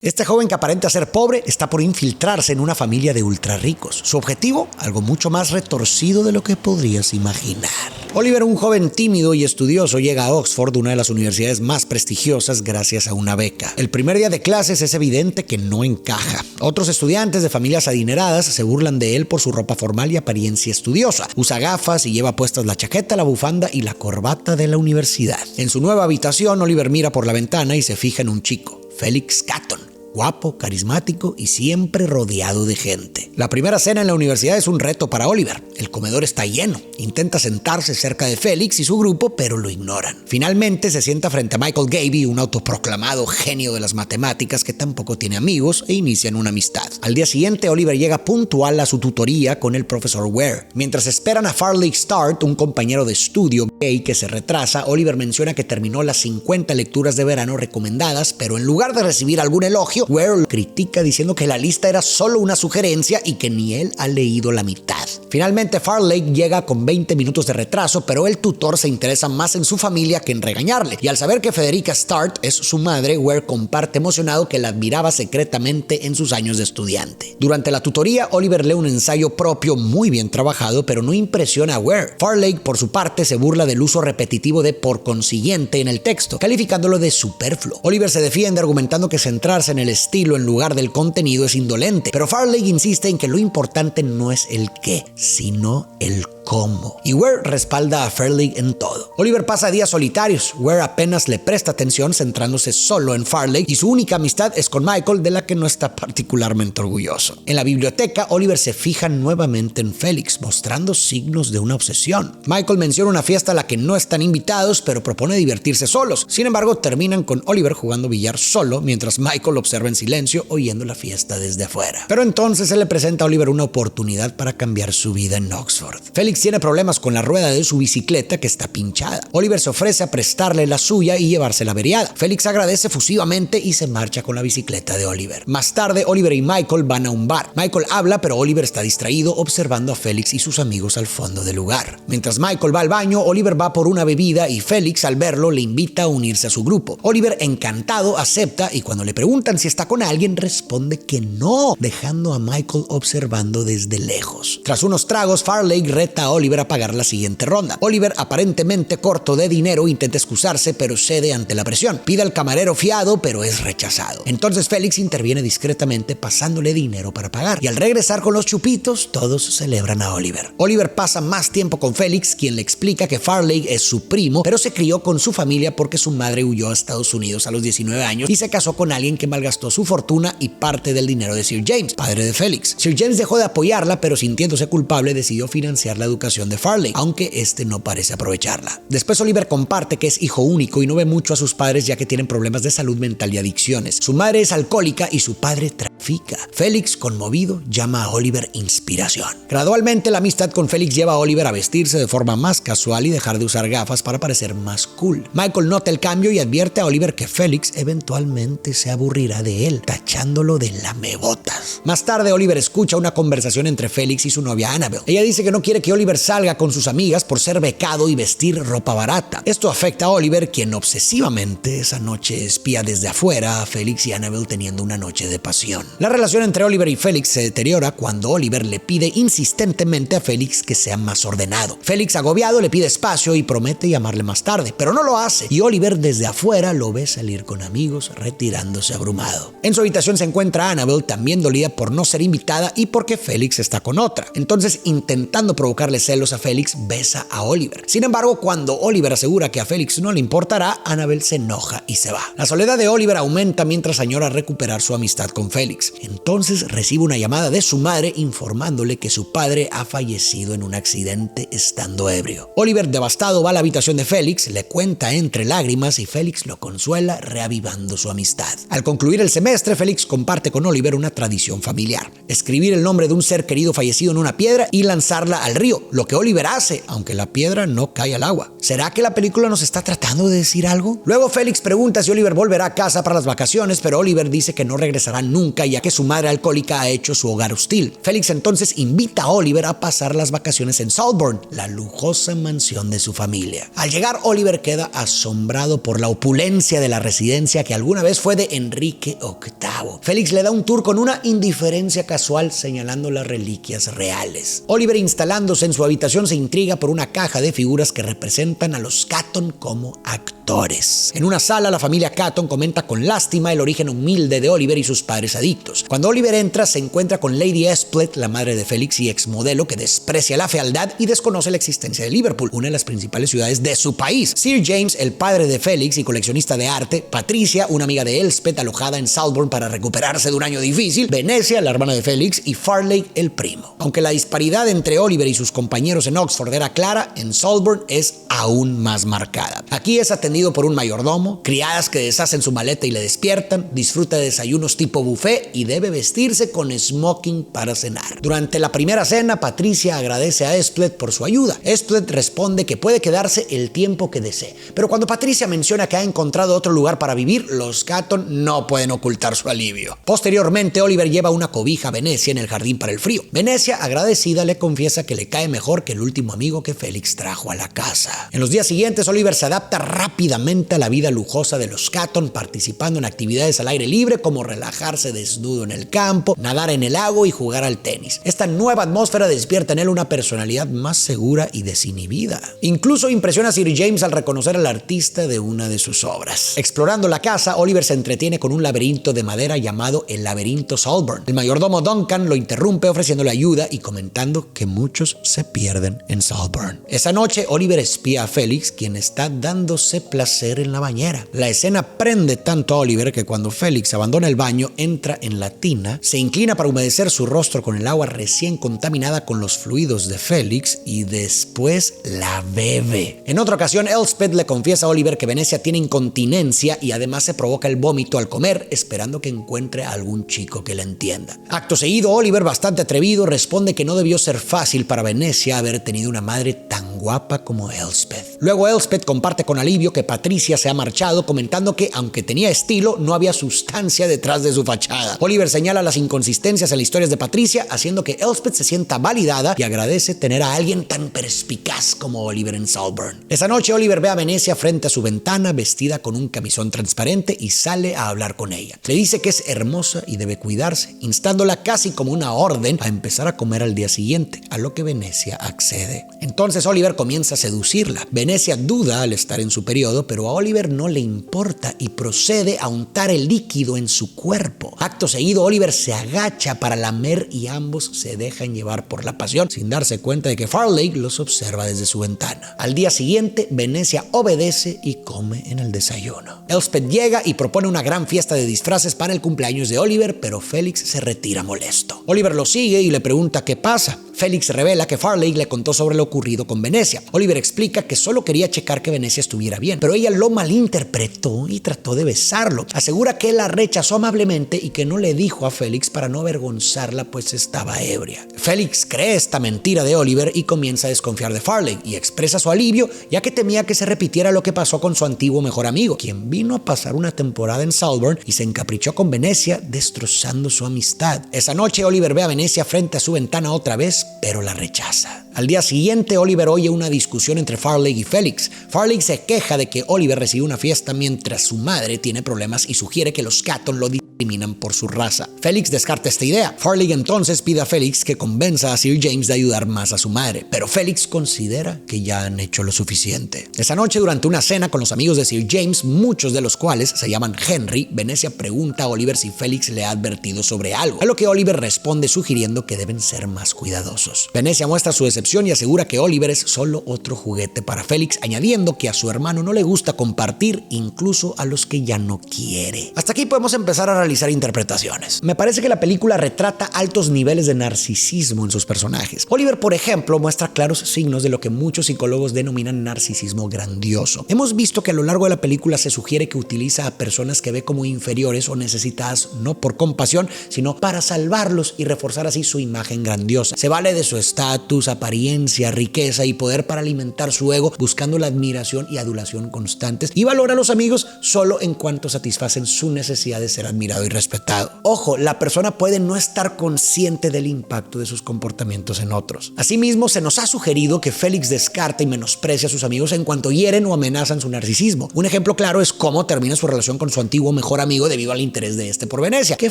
Este joven que aparenta ser pobre está por infiltrarse en una familia de ultra ricos. Su objetivo, algo mucho más retorcido de lo que podrías imaginar. Oliver, un joven tímido y estudioso, llega a Oxford, una de las universidades más prestigiosas, gracias a una beca. El primer día de clases es evidente que no encaja. Otros estudiantes de familias adineradas se burlan de él por su ropa formal y apariencia estudiosa. Usa gafas y lleva puestas la chaqueta, la bufanda y la corbata de la universidad. En su nueva habitación, Oliver mira por la ventana y se fija en un chico, Felix Catton. Guapo, carismático y siempre rodeado de gente. La primera cena en la universidad es un reto para Oliver. El comedor está lleno. Intenta sentarse cerca de Felix y su grupo, pero lo ignoran. Finalmente se sienta frente a Michael Gabby, un autoproclamado genio de las matemáticas que tampoco tiene amigos, e inician una amistad. Al día siguiente, Oliver llega puntual a su tutoría con el profesor Ware. Mientras esperan a Farley Start, un compañero de estudio gay que se retrasa, Oliver menciona que terminó las 50 lecturas de verano recomendadas, pero en lugar de recibir algún elogio, Ware lo critica diciendo que la lista era solo una sugerencia y que ni él ha leído la mitad. Finalmente Farley llega con 20 minutos de retraso, pero el tutor se interesa más en su familia que en regañarle, y al saber que Federica Start es su madre, Ware comparte emocionado que la admiraba secretamente en sus años de estudiante. Durante la tutoría, Oliver lee un ensayo propio muy bien trabajado, pero no impresiona a Ware. Farley, por su parte, se burla del uso repetitivo de por consiguiente en el texto, calificándolo de superfluo. Oliver se defiende argumentando que centrarse en el estilo en lugar del contenido es indolente, pero Farley insiste en que lo importante no es el qué, sino el cómo. Y Ware respalda a Farley en todo. Oliver pasa días solitarios. Ware apenas le presta atención, centrándose solo en Farley, y su única amistad es con Michael, de la que no está particularmente orgulloso. En la biblioteca, Oliver se fija nuevamente en Felix, mostrando signos de una obsesión. Michael menciona una fiesta a la que no están invitados, pero propone divertirse solos. Sin embargo, terminan con Oliver jugando billar solo, mientras Michael observa en silencio, oyendo la fiesta desde afuera. Pero entonces se le presenta a Oliver una oportunidad para cambiar su vida en Oxford. Felix tiene problemas con la rueda de su bicicleta que está pinchada. Oliver se ofrece a prestarle la suya y llevársela averiada. Felix agradece efusivamente y se marcha con la bicicleta de Oliver. Más tarde, Oliver y Michael van a un bar. Michael habla, pero Oliver está distraído observando a Felix y sus amigos al fondo del lugar. Mientras Michael va al baño, Oliver va por una bebida y Felix, al verlo, le invita a unirse a su grupo. Oliver, encantado, acepta, y cuando le preguntan si está con alguien, responde que no, dejando a Michael observando desde lejos. Tras unos tragos, Farley reta a Oliver a pagar la siguiente ronda. Oliver, aparentemente corto de dinero, intenta excusarse, pero cede ante la presión. Pide al camarero fiado, pero es rechazado. Entonces Felix interviene discretamente, pasándole dinero para pagar. Y al regresar con los chupitos, todos celebran a Oliver. Oliver pasa más tiempo con Felix, quien le explica que Farley es su primo, pero se crió con su familia porque su madre huyó a Estados Unidos a los 19 años y se casó con alguien que malgastó su fortuna y parte del dinero de Sir James, padre de Felix. Sir James dejó de apoyarla, pero sintiéndose culpable decidió financiar la educación de Farley, aunque este no parece aprovecharla. Después Oliver comparte que es hijo único y no ve mucho a sus padres ya que tienen problemas de salud mental y adicciones. Su madre es alcohólica y su padre trafica. Felix, conmovido, llama a Oliver inspiración. Gradualmente la amistad con Felix lleva a Oliver a vestirse de forma más casual y dejar de usar gafas para parecer más cool. Michael nota el cambio y advierte a Oliver que Felix eventualmente se aburrirá de él, tachándolo de lamebotas. Más tarde Oliver escucha una conversación entre Felix y su novia Annabelle. Ella dice que no quiere que Oliver salga con sus amigas por ser becado y vestir ropa barata. Esto afecta a Oliver, quien obsesivamente esa noche espía desde afuera a Felix y Annabelle teniendo una noche de pasión. La relación entre Oliver y Felix se deteriora cuando Oliver le pide insistentemente a Felix que sea más ordenado. Felix, agobiado, le pide espacio y promete llamarle más tarde, pero no lo hace, y Oliver desde afuera lo ve salir con amigos, retirándose abrumado. En su habitación se encuentra Annabelle, también dolida por no ser invitada y porque Felix está con otra. Entonces, intentando provocarle celos a Felix, besa a Oliver. Sin embargo, cuando Oliver asegura que a Felix no le importará, Annabelle se enoja y se va. La soledad de Oliver aumenta mientras añora recuperar su amistad con Felix. Entonces recibe una llamada de su madre informándole que su padre ha fallecido en un accidente estando ebrio. Oliver, devastado, va a la habitación de Felix, le cuenta entre lágrimas y Felix lo consuela, reavivando su amistad. Al concluir el semestre, Felix comparte con Oliver una tradición familiar: escribir el nombre de un ser querido fallecido en una piedra y lanzarla al río. obvio lo que Oliver hace, aunque la piedra no cae al agua. ¿Será que la película nos está tratando de decir algo? Luego Félix pregunta si Oliver volverá a casa para las vacaciones, pero Oliver dice que no regresará nunca, ya que su madre alcohólica ha hecho su hogar hostil. Félix entonces invita a Oliver a pasar las vacaciones en Saltburn, la lujosa mansión de su familia. Al llegar, Oliver queda asombrado por la opulencia de la residencia que alguna vez fue de Enrique VIII. Félix le da un tour con una indiferencia casual, señalando las reliquias reales. Oliver, instalándose en su habitación, se intriga por una caja de figuras que representan a los Catton como actores. En una sala, la familia Catton comenta con lástima el origen humilde de Oliver y sus padres adictos. Cuando Oliver entra, se encuentra con Lady Esplet, la madre de Félix y exmodelo, que desprecia la fealdad y desconoce la existencia de Liverpool, una de las principales ciudades de su país. Sir James, el padre de Félix y coleccionista de arte, Patricia, una amiga de Elspeth alojada en Saltburn para recuperarse de un año difícil, Venecia, la hermana de Félix, y Farley, el primo. Aunque la disparidad entre Oliver y sus compañeros en Oxford era clara, en Saltburn es aún más marcada. Aquí es atendido por un mayordomo, criadas que deshacen su maleta y le despiertan, disfruta de desayunos tipo buffet y debe vestirse con smoking para cenar. Durante la primera cena, Patricia agradece a Esplet por su ayuda. Esplet responde que puede quedarse el tiempo que desee, pero cuando Patricia menciona que ha encontrado otro lugar para vivir, los Catton no pueden ocultar su alivio. Posteriormente, Oliver lleva una cobija a Venecia en el jardín para el frío. Venecia, agradecida, le confiesa que le cae mejor que el último amigo que Félix trajo a la casa. En los días siguientes, Oliver se adapta rápidamente a la vida lujosa de los Catton, participando en actividades al aire libre como relajarse desnudo en el campo, nadar en el lago y jugar al tenis. Esta nueva atmósfera despierta en él una personalidad más segura y desinhibida. Incluso impresiona a Sir James al reconocer al artista de una de sus obras. Explorando la casa, Oliver se entretiene con un laberinto de madera llamado el laberinto Saltburn. El mayordomo Duncan lo interrumpe ofreciéndole ayuda y comentando que muchos se pierden en Saltburn. Esa noche, Oliver espía a Félix, quien está dándose placer en la bañera. La escena prende tanto a Oliver que cuando Félix abandona el baño, entra en la tina, se inclina para humedecer su rostro con el agua recién contaminada con los fluidos de Félix y después la bebe. En otra ocasión, Elspeth le confiesa a Oliver que Venecia tiene incontinencia y además se provoca el vómito al comer, esperando que encuentre a algún chico que la entienda. Acto seguido, Oliver, bastante atrevido, responde que no debió ser fácil para Venecia haber tenido una madre tan guapa como Elspeth. Luego Elspeth comparte con alivio que Patricia se ha marchado, comentando que aunque tenía estilo, no había sustancia detrás de su fachada. Oliver señala las inconsistencias en las historias de Patricia, haciendo que Elspeth se sienta validada y agradece tener a alguien tan perspicaz como Oliver en Saltburn. Esa noche, Oliver ve a Venecia frente a su ventana, vestida con un camisón transparente, y sale a hablar con ella. Le dice que es hermosa y debe cuidarse, instándola casi como una orden a empezar a comer al día siguiente, a lo que Venecia accede. Entonces Oliver comienza a seducirla. Venecia duda al estar en su periodo, pero a Oliver no le importa y procede a untar el líquido en su cuerpo. Acto seguido, Oliver se agacha para lamer y ambos se dejan llevar por la pasión, sin darse cuenta de que Farley los observa desde su ventana. Al día siguiente, Venecia obedece y come en el desayuno. Elspeth llega y propone una gran fiesta de disfraces para el cumpleaños de Oliver, pero Félix se retira molesto. Oliver lo sigue y le pregunta qué pasa. Félix revela que Farley le contó sobre lo ocurrido con Venecia. Oliver explica que solo quería checar que Venecia estuviera bien, pero ella lo malinterpretó y trató de besarlo. Asegura que la rechazó amablemente y que no le dijo a Félix para no avergonzarla, pues estaba ebria. Félix cree esta mentira de Oliver y comienza a desconfiar de Farley y expresa su alivio, ya que temía que se repitiera lo que pasó con su antiguo mejor amigo, quien vino a pasar una temporada en Saltburn y se encaprichó con Venecia, destrozando su amistad. Esa noche, Oliver ve a Venecia frente a su ventana otra vez, pero la rechaza. Al día siguiente, Oliver oye una discusión entre Farley y Félix. Farley se queja de que Oliver recibe una fiesta mientras su madre tiene problemas y sugiere que los Catton lo discriminan por su raza. Félix descarta esta idea. Farley entonces pide a Félix que convenza a Sir James de ayudar más a su madre, pero Félix considera que ya han hecho lo suficiente. Esa noche, durante una cena con los amigos de Sir James, muchos de los cuales se llaman Henry, Venecia pregunta a Oliver si Félix le ha advertido sobre algo, a lo que Oliver responde sugiriendo que deben ser más cuidadosos. Venecia muestra su decepción y asegura que Oliver es solo otro juguete para Félix, añadiendo que a su hermano no le gusta compartir, incluso a los que ya no quiere. Hasta aquí podemos empezar a analizar interpretaciones. Me parece que la película retrata altos niveles de narcisismo en sus personajes. Oliver, por ejemplo, muestra claros signos de lo que muchos psicólogos denominan narcisismo grandioso. Hemos visto que a lo largo de la película se sugiere que utiliza a personas que ve como inferiores o necesitadas no por compasión, sino para salvarlos y reforzar así su imagen grandiosa. Se vale de su estatus, apariencia, riqueza y poder para alimentar su ego, buscando la admiración y adulación constantes, y valora a los amigos solo en cuanto satisfacen su necesidad de ser admirado y respetado. Ojo, la persona puede no estar consciente del impacto de sus comportamientos en otros. Asimismo, se nos ha sugerido que Félix descarta y menosprecia a sus amigos en cuanto hieren o amenazan su narcisismo. Un ejemplo claro es cómo termina su relación con su antiguo mejor amigo debido al interés de este por Venecia, que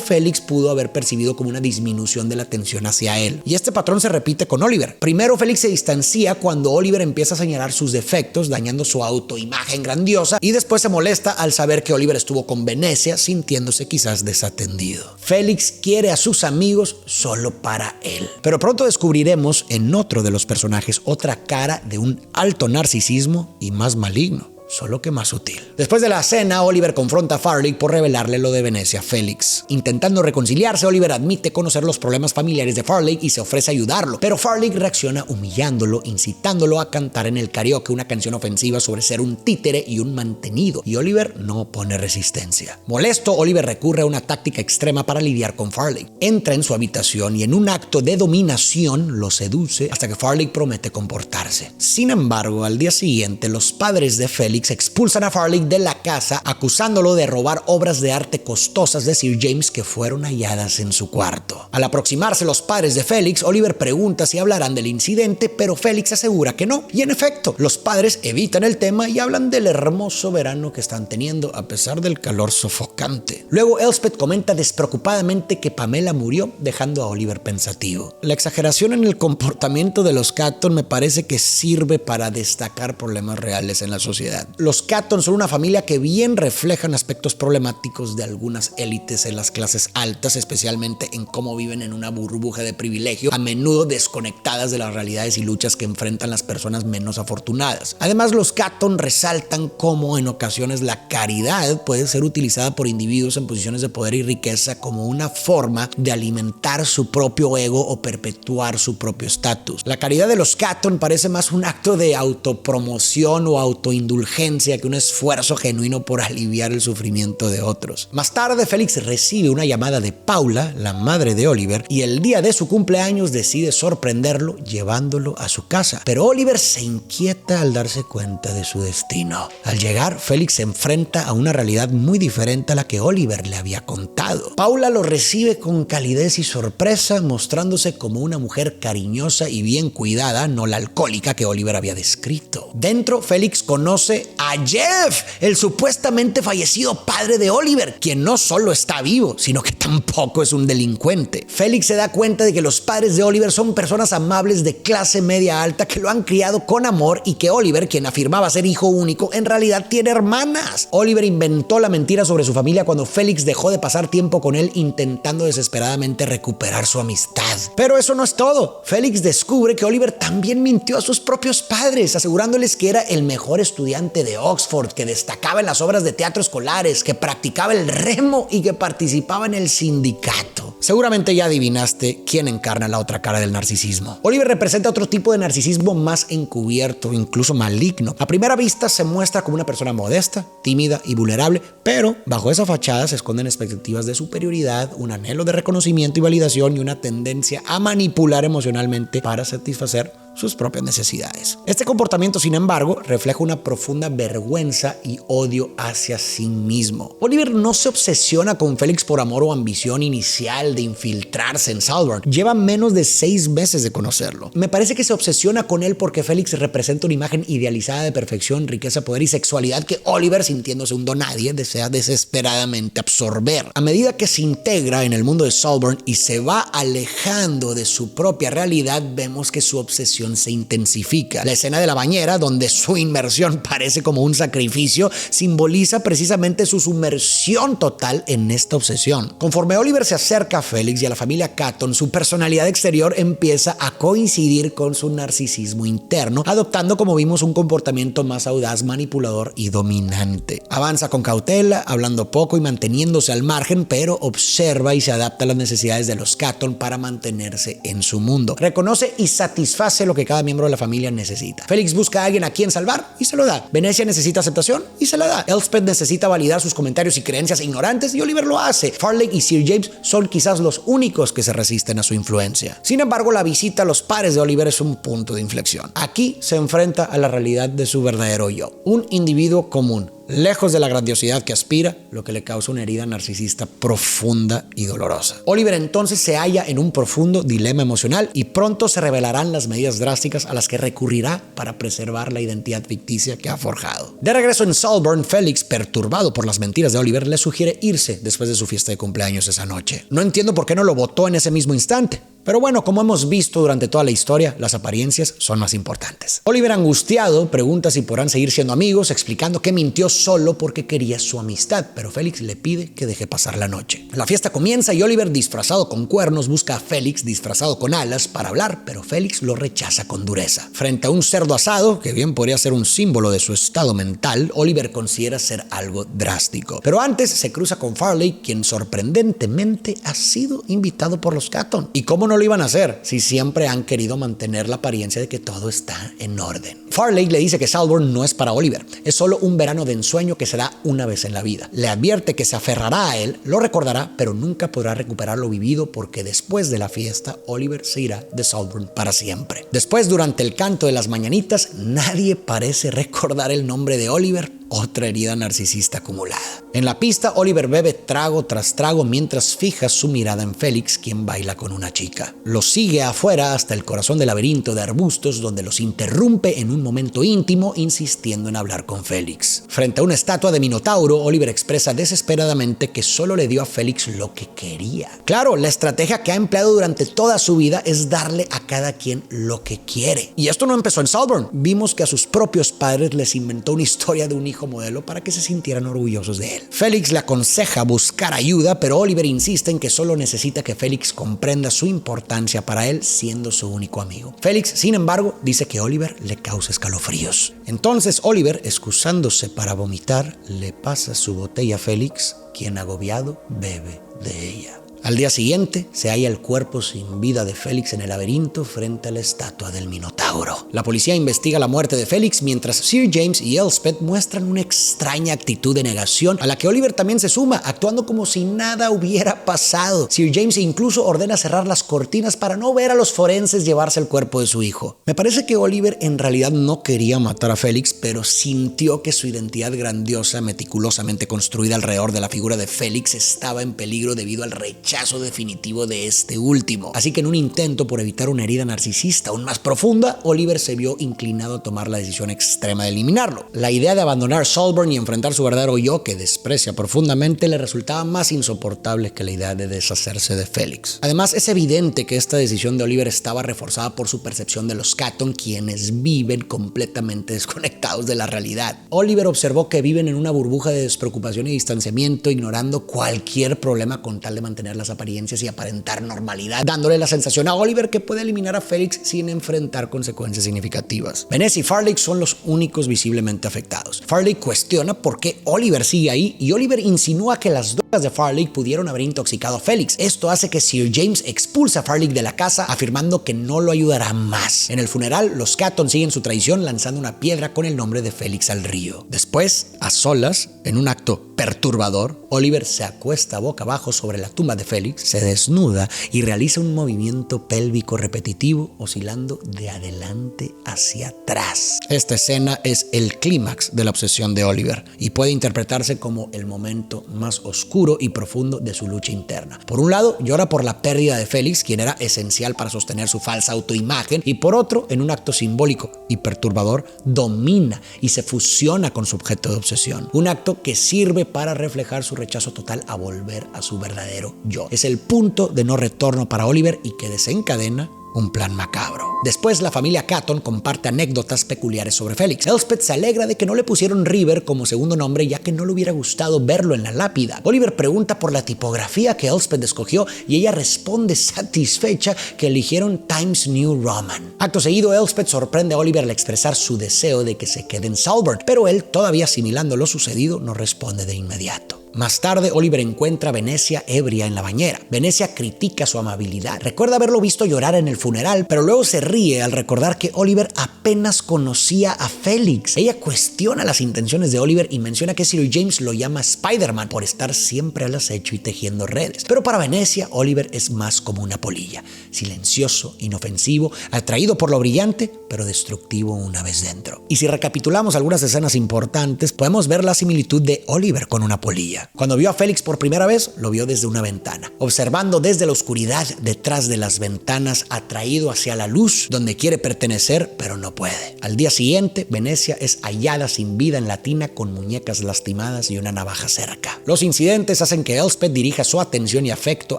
Félix pudo haber percibido como una disminución de la atención hacia él. Y este patrón se repite con Oliver. Primero, Félix se distancia cuando Oliver empieza a señalar sus defectos, dañando su autoimagen grandiosa, y después se molesta al saber que Oliver estuvo con Venecia, sintiéndose quizás desatendido. Félix quiere a sus amigos solo para él. Pero pronto descubriremos en otro de los personajes otra cara de un alto narcisismo y más maligno, solo que más sutil. Después de la cena, Oliver confronta a Farley por revelarle lo de Venecia a Félix. Intentando reconciliarse, Oliver admite conocer los problemas familiares de Farley y se ofrece a ayudarlo, pero Farley reacciona humillándolo, incitándolo a cantar en el karaoke una canción ofensiva sobre ser un títere y un mantenido, y Oliver no opone resistencia. Molesto, Oliver recurre a una táctica extrema para lidiar con Farley. Entra en su habitación y en un acto de dominación lo seduce hasta que Farley promete comportarse. Sin embargo, al día siguiente, los padres de Félix expulsan a Farley de la casa, acusándolo de robar obras de arte costosas de Sir James que fueron halladas en su cuarto. Al aproximarse los padres de Félix, Oliver pregunta si hablarán del incidente, pero Félix asegura que no. Y en efecto, los padres evitan el tema y hablan del hermoso verano que están teniendo a pesar del calor sofocante. Luego Elspeth comenta despreocupadamente que Pamela murió, dejando a Oliver pensativo. La exageración en el comportamiento de los Catton me parece que sirve para destacar problemas reales en la sociedad. Los Catton son una familia que bien reflejan aspectos problemáticos de algunas élites en las clases altas, especialmente en cómo viven en una burbuja de privilegio, a menudo desconectadas de las realidades y luchas que enfrentan las personas menos afortunadas. Además, los Catton resaltan cómo en ocasiones la caridad puede ser utilizada por individuos en posiciones de poder y riqueza como una forma de alimentar su propio ego o perpetuar su propio estatus. La caridad de los Catton parece más un acto de autopromoción o autoindulgencia que un esfuerzo genuino por aliviar el sufrimiento de otros. Más tarde, Félix recibe una llamada de Paula, la madre de Oliver, y el día de su cumpleaños decide sorprenderlo llevándolo a su casa. Pero Oliver se inquieta al darse cuenta de su destino. Al llegar, Félix se enfrenta a una realidad muy diferente a la que Oliver le había contado. Paula lo recibe con calidez y sorpresa, mostrándose como una mujer cariñosa y bien cuidada, no la alcohólica que Oliver había descrito. Dentro, Félix conoce a Jeff, el supuestamente fallecido padre de Oliver, quien no solo está vivo, sino que tampoco es un delincuente. Félix se da cuenta de que los padres de Oliver son personas amables de clase media alta que lo han criado con amor y que Oliver, quien afirmaba ser hijo único, en realidad tiene hermanas. Oliver inventó la mentira sobre su familia cuando Félix dejó de pasar tiempo con él intentando desesperadamente recuperar su amistad. Pero eso no es todo. Félix descubre que Oliver también mintió a sus propios padres, asegurándoles que era el mejor estudiante de Oxford, que destacaba en las obras de teatro escolares, que practicaba el remo y que participaba en el sindicato. Seguramente ya adivinaste quién encarna la otra cara del narcisismo. Oliver representa otro tipo de narcisismo más encubierto, incluso maligno. A primera vista se muestra como una persona modesta, tímida y vulnerable, pero bajo esa fachada se esconden expectativas de superioridad, un anhelo de reconocimiento y validación y una tendencia a manipular emocionalmente para satisfacer sus propias necesidades. Este comportamiento, sin embargo, refleja una profunda vergüenza y odio hacia sí mismo. Oliver no se obsesiona con Félix por amor o ambición inicial de infiltrarse en Saltburn. Lleva menos de 6 meses de conocerlo. Me parece que se obsesiona con él porque Félix representa una imagen idealizada de perfección, riqueza, poder y sexualidad que Oliver, sintiéndose un donadie, desea desesperadamente absorber. A medida que se integra en el mundo de Saltburn y se va alejando de su propia realidad, vemos que su obsesión relación se intensifica. La escena de la bañera, donde su inmersión parece como un sacrificio, simboliza precisamente su sumersión total en esta obsesión. Conforme Oliver se acerca a Felix y a la familia Catton, su personalidad exterior empieza a coincidir con su narcisismo interno, adoptando, como vimos, un comportamiento más audaz, manipulador y dominante. Avanza con cautela, hablando poco y manteniéndose al margen, pero observa y se adapta a las necesidades de los Catton para mantenerse en su mundo. Reconoce y satisface lo que cada miembro de la familia necesita. Felix busca a alguien a quien salvar y se lo da. Venecia necesita aceptación y se la da. Elspeth necesita validar sus comentarios y creencias ignorantes y Oliver lo hace. Farley y Sir James son quizás los únicos que se resisten a su influencia. Sin embargo, la visita a los pares de Oliver es un punto de inflexión. Aquí se enfrenta a la realidad de su verdadero yo, un individuo común, lejos de la grandiosidad que aspira, lo que le causa una herida narcisista profunda y dolorosa. Oliver entonces se halla en un profundo dilema emocional y pronto se revelarán las medidas drásticas a las que recurrirá para preservar la identidad ficticia que ha forjado. De regreso en Salburn, Felix, perturbado por las mentiras de Oliver, le sugiere irse después de su fiesta de cumpleaños esa noche. No entiendo por qué no lo votó en ese mismo instante. Pero bueno, como hemos visto durante toda la historia, las apariencias son más importantes. Oliver, angustiado, pregunta si podrán seguir siendo amigos, explicando que mintió solo porque quería su amistad, pero Felix le pide que deje pasar la noche. La fiesta comienza y Oliver, disfrazado con cuernos, busca a Felix disfrazado con alas para hablar, pero Felix lo rechaza con dureza. Frente a un cerdo asado, que bien podría ser un símbolo de su estado mental, Oliver considera ser algo drástico. Pero antes se cruza con Farley, quien sorprendentemente ha sido invitado por los Catton. ¿Y cómo no lo iban a hacer si siempre han querido mantener la apariencia de que todo está en orden? Farley le dice que Salburn no es para Oliver, es solo un verano de ensueño que se da una vez en la vida. Le advierte que se aferrará a él, lo recordará, pero nunca podrá recuperar lo vivido porque después de la fiesta, Oliver se irá de Salburn para siempre. Después, durante el canto de las mañanitas, nadie parece recordar el nombre de Oliver. Otra herida narcisista acumulada. En la pista, Oliver bebe trago tras trago mientras fija su mirada en Felix, quien baila con una chica. Lo sigue afuera hasta el corazón del laberinto de arbustos, donde los interrumpe en un momento íntimo, insistiendo en hablar con Felix. Frente a una estatua de Minotauro, Oliver expresa desesperadamente que solo le dio a Felix lo que quería. Claro, la estrategia que ha empleado durante toda su vida es darle a cada quien lo que quiere. Y esto no empezó en Salburn. Vimos que a sus propios padres les inventó una historia de un hijo modelo para que se sintieran orgullosos de él. Felix le aconseja buscar ayuda, pero Oliver insiste en que solo necesita que Felix comprenda su importancia para él, siendo su único amigo. Felix, sin embargo, dice que Oliver le causa escalofríos. Entonces Oliver, excusándose para vomitar, le pasa su botella a Felix, quien agobiado bebe de ella. Al día siguiente, se halla el cuerpo sin vida de Felix en el laberinto frente a la estatua del Minotauro. La policía investiga la muerte de Felix mientras Sir James y Elspeth muestran una extraña actitud de negación a la que Oliver también se suma, actuando como si nada hubiera pasado. Sir James incluso ordena cerrar las cortinas para no ver a los forenses llevarse el cuerpo de su hijo. Me parece que Oliver en realidad no quería matar a Felix, pero sintió que su identidad grandiosa, meticulosamente construida alrededor de la figura de Felix, estaba en peligro debido al rechazo definitivo de este último. Así que en un intento por evitar una herida narcisista aún más profunda, Oliver se vio inclinado a tomar la decisión extrema de eliminarlo. La idea de abandonar Salburn y enfrentar su verdadero yo, que desprecia profundamente, le resultaba más insoportable que la idea de deshacerse de Felix. Además, es evidente que esta decisión de Oliver estaba reforzada por su percepción de los Catton, quienes viven completamente desconectados de la realidad. Oliver observó que viven en una burbuja de despreocupación y distanciamiento, ignorando cualquier problema con tal de mantener las apariencias y aparentar normalidad, dándole la sensación a Oliver que puede eliminar a Felix sin enfrentar consecuencias significativas. Venecia y Farley son los únicos visiblemente afectados. Farley cuestiona por qué Oliver sigue ahí y Oliver insinúa que las drogas de Farley pudieron haber intoxicado a Felix. Esto hace que Sir James expulse a Farley de la casa, afirmando que no lo ayudará más. En el funeral, los Catton siguen su tradición lanzando una piedra con el nombre de Felix al río. Después, a solas, en un acto perturbador, Oliver se acuesta boca abajo sobre la tumba de Felix, se desnuda y realiza un movimiento pélvico repetitivo oscilando de adelante hacia atrás. Esta escena es el clímax de la obsesión de Oliver y puede interpretarse como el momento más oscuro y profundo de su lucha interna. Por un lado, llora por la pérdida de Felix, quien era esencial para sostener su falsa autoimagen, y por otro, en un acto simbólico y perturbador, domina y se fusiona con su objeto de obsesión. Un acto que sirve para reflejar su rechazo total a volver a su verdadero yo. Es el punto de no retorno para Oliver y que desencadena un plan macabro. Después, la familia Catton comparte anécdotas peculiares sobre Felix. Elspeth se alegra de que no le pusieron River como segundo nombre, ya que no le hubiera gustado verlo en la lápida. Oliver pregunta por la tipografía que Elspeth escogió y ella responde satisfecha que eligieron Times New Roman. Acto seguido, Elspeth sorprende a Oliver al expresar su deseo de que se quede en Saltburn, pero él, todavía asimilando lo sucedido, no responde de inmediato. Más tarde, Oliver encuentra a Venecia ebria en la bañera. Venecia critica su amabilidad. Recuerda haberlo visto llorar en el funeral, pero luego se ríe al recordar que Oliver apenas conocía a Felix. Ella cuestiona las intenciones de Oliver y menciona que Sir James lo llama Spider-Man por estar siempre al acecho y tejiendo redes. Pero para Venecia, Oliver es más como una polilla. Silencioso, inofensivo, atraído por lo brillante, pero destructivo una vez dentro. Y si recapitulamos algunas escenas importantes, podemos ver la similitud de Oliver con una polilla. Cuando vio a Felix por primera vez, lo vio desde una ventana, observando desde la oscuridad detrás de las ventanas, atraído hacia la luz, donde quiere pertenecer, pero no puede. Al día siguiente, Venecia es hallada sin vida en la tina con muñecas lastimadas y una navaja cerca. Los incidentes hacen que Elspeth dirija su atención y afecto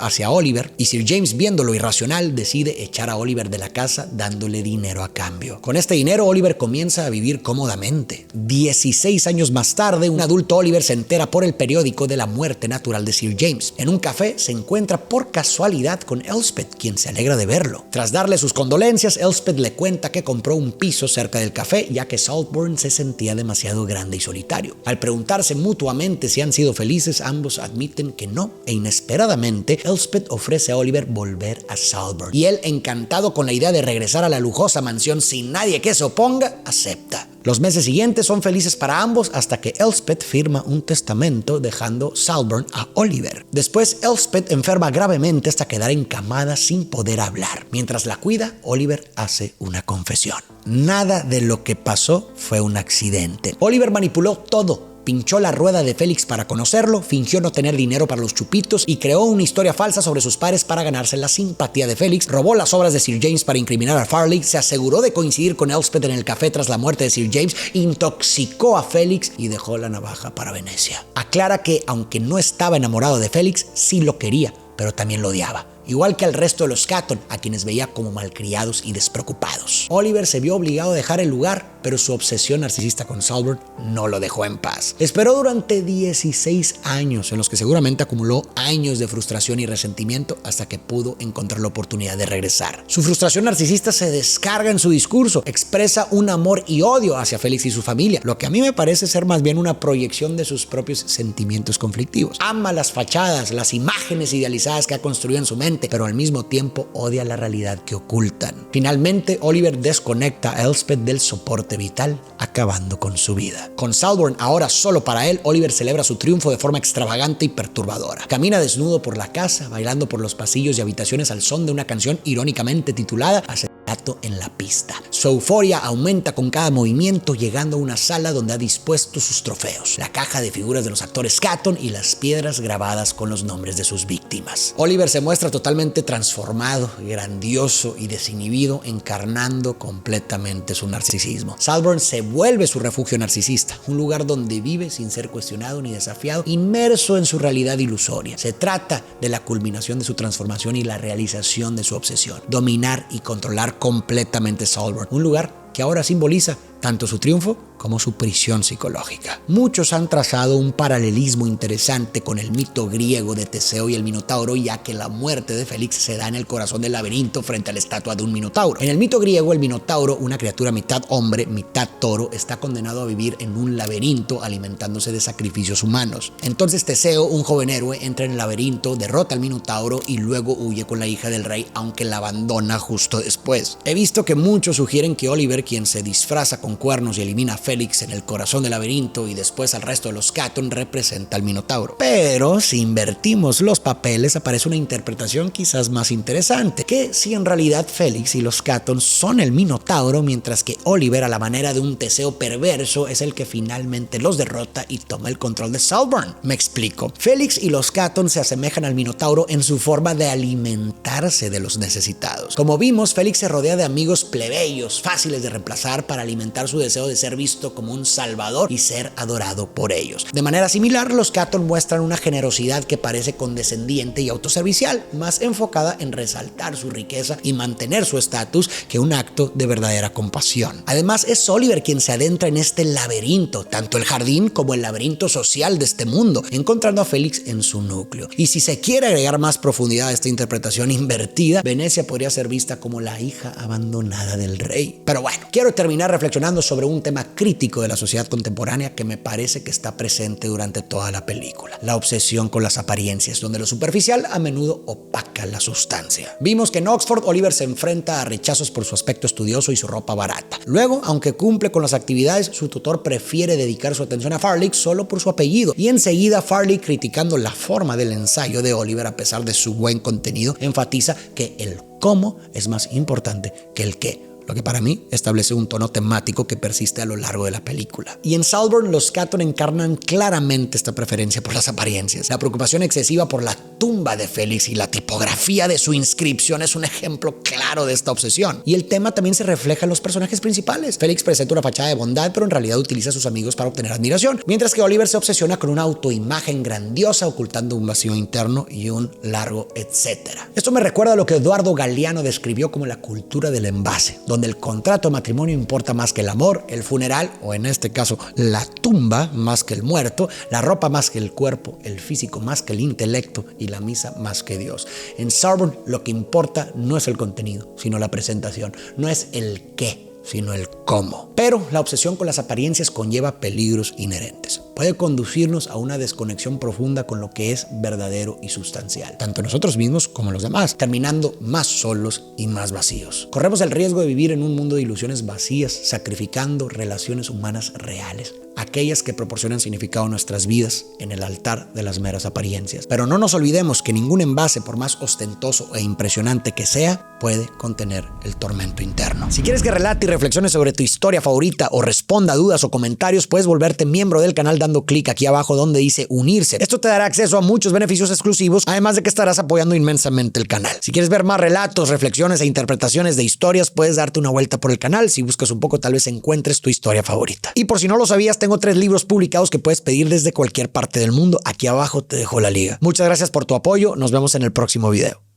hacia Oliver, y Sir James, viendo lo irracional, decide echar a Oliver de la casa dándole dinero a cambio. Con este dinero, Oliver comienza a vivir cómodamente. 16 años más tarde, un adulto Oliver se entera por el periódico de la muerte natural de Sir James. En un café se encuentra por casualidad con Elspeth, quien se alegra de verlo. Tras darle sus condolencias, Elspeth le cuenta que compró un piso cerca del café, ya que Saltburn se sentía demasiado grande y solitario. Al preguntarse mutuamente si han sido felices, ambos admiten que no, e inesperadamente Elspeth ofrece a Oliver volver a Saltburn. Y él, encantado con la idea de regresar a la lujosa mansión sin nadie que se oponga, acepta. Los meses siguientes son felices para ambos hasta que Elspeth firma un testamento dejando Saltburn a Oliver. Después, Elspeth enferma gravemente hasta quedar encamada sin poder hablar. Mientras la cuida, Oliver hace una confesión. Nada de lo que pasó fue un accidente. Oliver manipuló todo. Pinchó la rueda de Felix para conocerlo, fingió no tener dinero para los chupitos y creó una historia falsa sobre sus padres para ganarse la simpatía de Felix, robó las obras de Sir James para incriminar a Farley, se aseguró de coincidir con Elspeth en el café tras la muerte de Sir James, intoxicó a Felix y dejó la navaja para Venecia. Aclara que, aunque no estaba enamorado de Felix, sí lo quería, pero también lo odiaba. Igual que al resto de los Catton, a quienes veía como malcriados y despreocupados. Oliver se vio obligado a dejar el lugar, pero su obsesión narcisista con Saltburn no lo dejó en paz. Esperó durante 16 años, en los que seguramente acumuló años de frustración y resentimiento hasta que pudo encontrar la oportunidad de regresar. Su frustración narcisista se descarga en su discurso, expresa un amor y odio hacia Felix y su familia, lo que a mí me parece ser más bien una proyección de sus propios sentimientos conflictivos. Ama las fachadas, las imágenes idealizadas que ha construido en su mente, pero al mismo tiempo odia la realidad que ocultan. Finalmente, Oliver desconecta a Elspeth del soporte vital, acabando con su vida. Con Saltburn ahora solo para él, Oliver celebra su triunfo de forma extravagante y perturbadora. Camina desnudo por la casa, bailando por los pasillos y habitaciones al son de una canción irónicamente titulada Asesinato en la pista. Su euforia aumenta con cada movimiento, llegando a una sala donde ha dispuesto sus trofeos, la caja de figuras de los actores Catton y las piedras grabadas con los nombres de sus víctimas. Oliver se muestra totalmente transformado, grandioso y desinhibido, encarnando completamente su narcisismo. Saltburn se vuelve su refugio narcisista, un lugar donde vive sin ser cuestionado ni desafiado, inmerso en su realidad ilusoria. Se trata de la culminación de su transformación y la realización de su obsesión, dominar y controlar completamente Saltburn, un lugar que ahora simboliza tanto su triunfo como su prisión psicológica. Muchos han trazado un paralelismo interesante con el mito griego de Teseo y el Minotauro, ya que la muerte de Félix se da en el corazón del laberinto frente a la estatua de un Minotauro. En el mito griego, el Minotauro, una criatura mitad hombre, mitad toro, está condenado a vivir en un laberinto alimentándose de sacrificios humanos. Entonces Teseo, un joven héroe, entra en el laberinto, derrota al Minotauro y luego huye con la hija del rey, aunque la abandona justo después. He visto que muchos sugieren que Oliver, quien se disfraza con cuernos y elimina a Félix en el corazón del laberinto y después al resto de los Catton, representa al Minotauro. Pero si invertimos los papeles, aparece una interpretación quizás más interesante, que si en realidad Félix y los Catton son el Minotauro, mientras que Oliver, a la manera de un Teseo perverso, es el que finalmente los derrota y toma el control de Saltburn. Me explico. Félix y los Catton se asemejan al Minotauro en su forma de alimentarse de los necesitados. Como vimos, Félix se rodea de amigos plebeyos, fáciles de reemplazar para alimentar ocultar su deseo de ser visto como un salvador y ser adorado por ellos. De manera similar, los Catton muestran una generosidad que parece condescendiente y autoservicial, más enfocada en resaltar su riqueza y mantener su estatus que un acto de verdadera compasión. Además, es Oliver quien se adentra en este laberinto, tanto el jardín como el laberinto social de este mundo, encontrando a Félix en su núcleo. Y si se quiere agregar más profundidad a esta interpretación invertida, Venecia podría ser vista como la hija abandonada del rey. Pero bueno, quiero terminar reflexionando sobre un tema crítico de la sociedad contemporánea que me parece que está presente durante toda la película: la obsesión con las apariencias, donde lo superficial a menudo opaca la sustancia. Vimos que en Oxford Oliver se enfrenta a rechazos por su aspecto estudioso y su ropa barata. Luego, aunque cumple con las actividades, su tutor prefiere dedicar su atención a Farley solo por su apellido, y enseguida Farley, criticando la forma del ensayo de Oliver a pesar de su buen contenido, enfatiza que el cómo es más importante que el qué, lo que para mí establece un tono temático que persiste a lo largo de la película. Y en Salborn, los Catton encarnan claramente esta preferencia por las apariencias. La preocupación excesiva por la tumba de Félix y la tipografía de su inscripción es un ejemplo claro de esta obsesión. Y el tema también se refleja en los personajes principales. Félix presenta una fachada de bondad, pero en realidad utiliza a sus amigos para obtener admiración, mientras que Oliver se obsesiona con una autoimagen grandiosa, ocultando un vacío interno y un largo etcétera. Esto me recuerda a lo que Eduardo Galeano describió como la cultura del envase, donde el contrato de matrimonio importa más que el amor, el funeral, o en este caso la tumba más que el muerto, la ropa más que el cuerpo, el físico más que el intelecto y la misa más que Dios. En Salborn lo que importa no es el contenido, sino la presentación, no es el qué, sino el cómo. Pero la obsesión con las apariencias conlleva peligros inherentes. Puede conducirnos a una desconexión profunda con lo que es verdadero y sustancial, tanto nosotros mismos como los demás, terminando más solos y más vacíos. Corremos el riesgo de vivir en un mundo de ilusiones vacías, sacrificando relaciones humanas reales, aquellas que proporcionan significado a nuestras vidas, en el altar de las meras apariencias. Pero no nos olvidemos que ningún envase, por más ostentoso e impresionante que sea, puede contener el tormento interno. Si quieres que relate y reflexione sobre tu historia favorita o responda a dudas o comentarios, puedes volverte miembro del canal dando clic aquí abajo donde dice unirse. Esto te dará acceso a muchos beneficios exclusivos, además de que estarás apoyando inmensamente el canal. Si quieres ver más relatos, reflexiones e interpretaciones de historias, puedes darte una vuelta por el canal. Si buscas un poco, tal vez encuentres tu historia favorita. Y por si no lo sabías, tengo 3 libros publicados que puedes pedir desde cualquier parte del mundo. Aquí abajo te dejo la liga. Muchas gracias por tu apoyo. Nos vemos en el próximo video.